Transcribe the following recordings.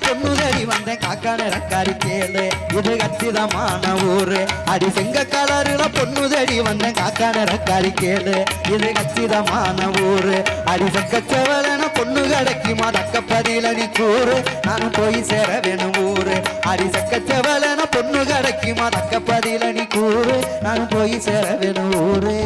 பொண்ணு தேடி வந்தேன் காக்கா நிறக்காரி கேளு இது கச்சிதமான ஊரு அடி செங்க கலருல பொண்ணு தேடி வந்தேன் காக்கா நிறக்காரி கேளு இது கச்சிதமான ஊரு அடி செக்கச்சவளன பொண்ணு கிடைக்குமா தக்கப்பதில நீ கூறு நானும் போய் சேர வேணும் ஊரு அடி செக்கச்சவளன பொண்ணு கிடைக்குமா தக்கப்பதில நீ கூறு நானும் போய் சேர வேணும் ஊரு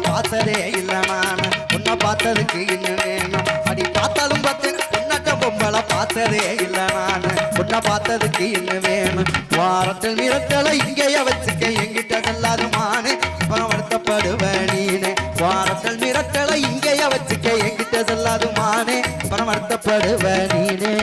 பார்த்ததே இல்ல நான் உன்னை பார்த்ததுக்கு இன்னும் வேணும் அடி பார்த்தாலும் பார்த்தேன் உன்னட்ட பொம்பளை பார்த்ததே இல்ல நான் உன்னை பார்த்ததுக்கு இன்னும் வேணும் வாரத்தில் நிறத்தலை இங்கேய வச்சுக்க எங்கிட்ட செல்லாது மானே அப்புறம் வருத்தப்படுவேன் நீனே வாரத்தில் நிறத்தலை இங்கேய வச்சுக்க எங்கிட்ட செல்லாது மானே அப்புறம் வருத்தப்படுவேன் நீனே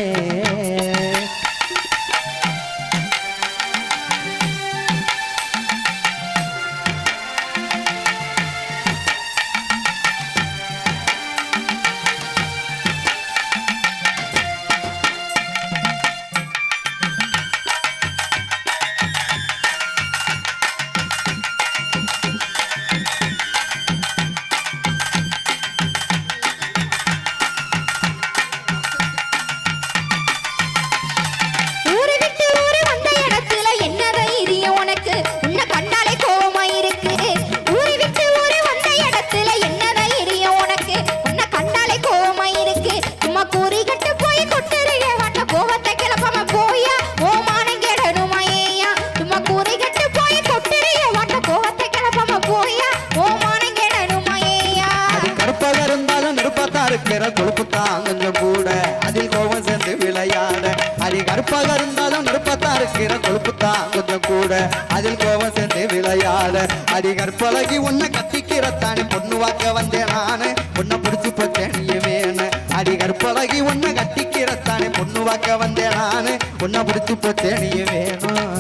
கொழுப்பு தான் கொஞ்சம் கூட அதில் கோபம் சேர்ந்து விளையாட அடி கருப்பாக இருந்தாலும் நெருப்பத்தான் இருக்கிற கொழுப்பு தான் கொஞ்சம் கூட அதில் கோபம் சேர்ந்து விளையாட அடி கற்பழகி உன்னை கத்திக்கிறத்தானே பொண்ணு வாக்க வந்தேன் நானு உன்னை பிடிச்சி போச்சேன் நீ வேணும் அடி கற்பழகி உன்னை கத்திக்கிறத்தானே பொண்ணு வாக்க வந்தேன் நானு உன்னை பிடிச்சி போச்சேன் நீ வேணும்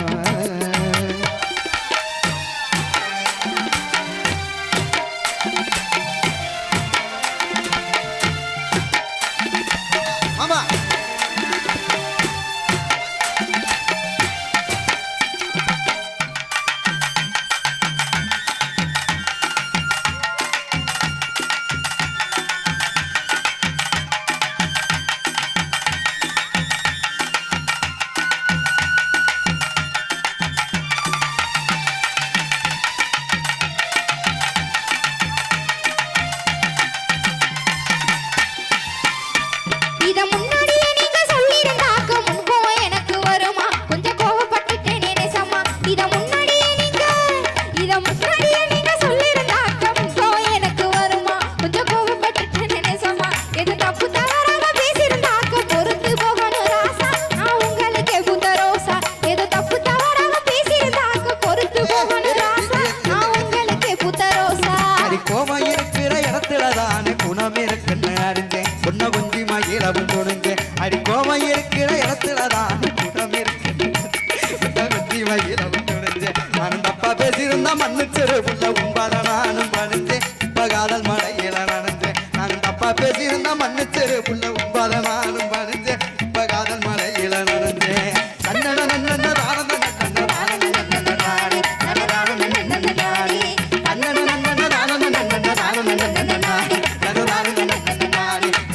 அடி கோவம் இருக்கிற இடத்துலதான் குணம் இருக்கு நானும் தப்பா பேசியிருந்தா மன்னிச்சிரு புள்ள உண்பாத நானும் பணிஞ்சேன் இப்ப காதல் மழையில நனைஞ்சேன் நானும் தப்பா பேசியிருந்தா மன்னிச்சிரு புள்ள உண்பாத நானும் பணிஞ்சேன் இப்ப காதல் மழையில நனைஞ்சேன் கண்ணன நன்னன ராணன நன்னன ராணன நன்னன ராணி நன்னன நன்னன ராணி கண்ணன நன்னன ராணன நன்னன ராணன நன்னன ராணி நன்னன ராணன நன்னன ராணி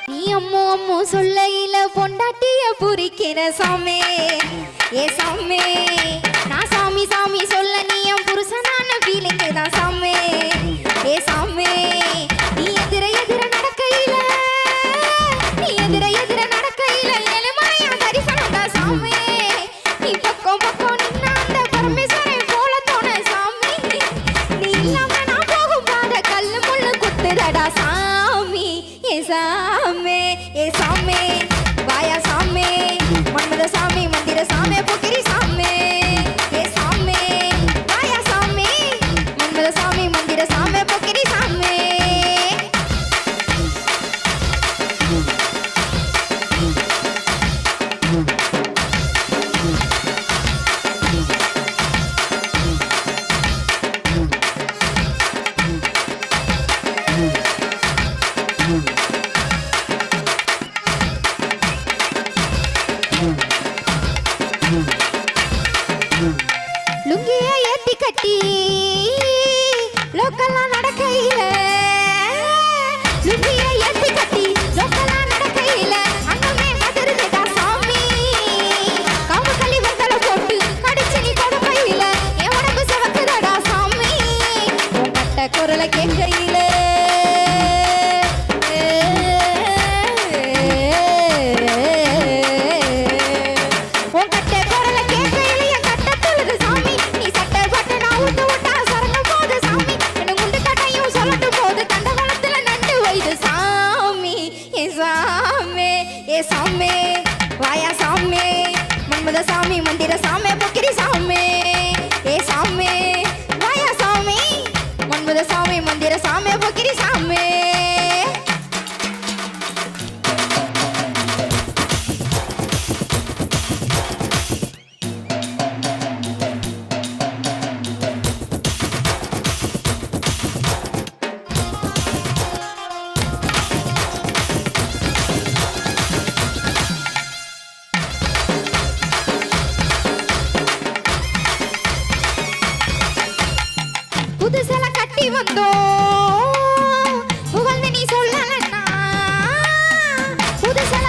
நீ அம்மோ அம்மோ சொல்லையில பொண்டாட்டிய புரிக்கிற சாமே ஏ சாமே நான் சாமி சாமி சொல்ல நீ என் புருஷன் லோக்கல்லாம் நடக்கையில லுங்கிய ஏத்தி கட்டி லோக்கல்லாம் நடக்கையில அங்கமே அதிருதுடா சாமி காம களி வந்தல போட்டு கடிச்சு நீ கொடுக்கையில என் உடம்பு சிவக்குதடா சாமி உன் கட்ட குரலை கேட்கையில உன் கட்ட குரலை கேட்கையில என் கட்ட தொழுது சாமி நீ சட்டை பட்டு நான் விட்டு விட்டா சரணம் போது சாமி எனக்கு குண்டு கட்டையும் சொல்லட்டும் போது தண்டவாளத்துல நண்டு வைது சாமி ஏ சாமி ஏ சாமி வாயா சாமி மன்மத சாமி மந்திர சாமி பொக்கிரி சாமி ஏ சாமி வாயா சாமி மன்மத சாமி மந்திர சாமி பொக்கிரி சாமி புதுசல கட்டி வந்தோம் புகழ்ந்து நீ சொல்லலன்னா புதுசல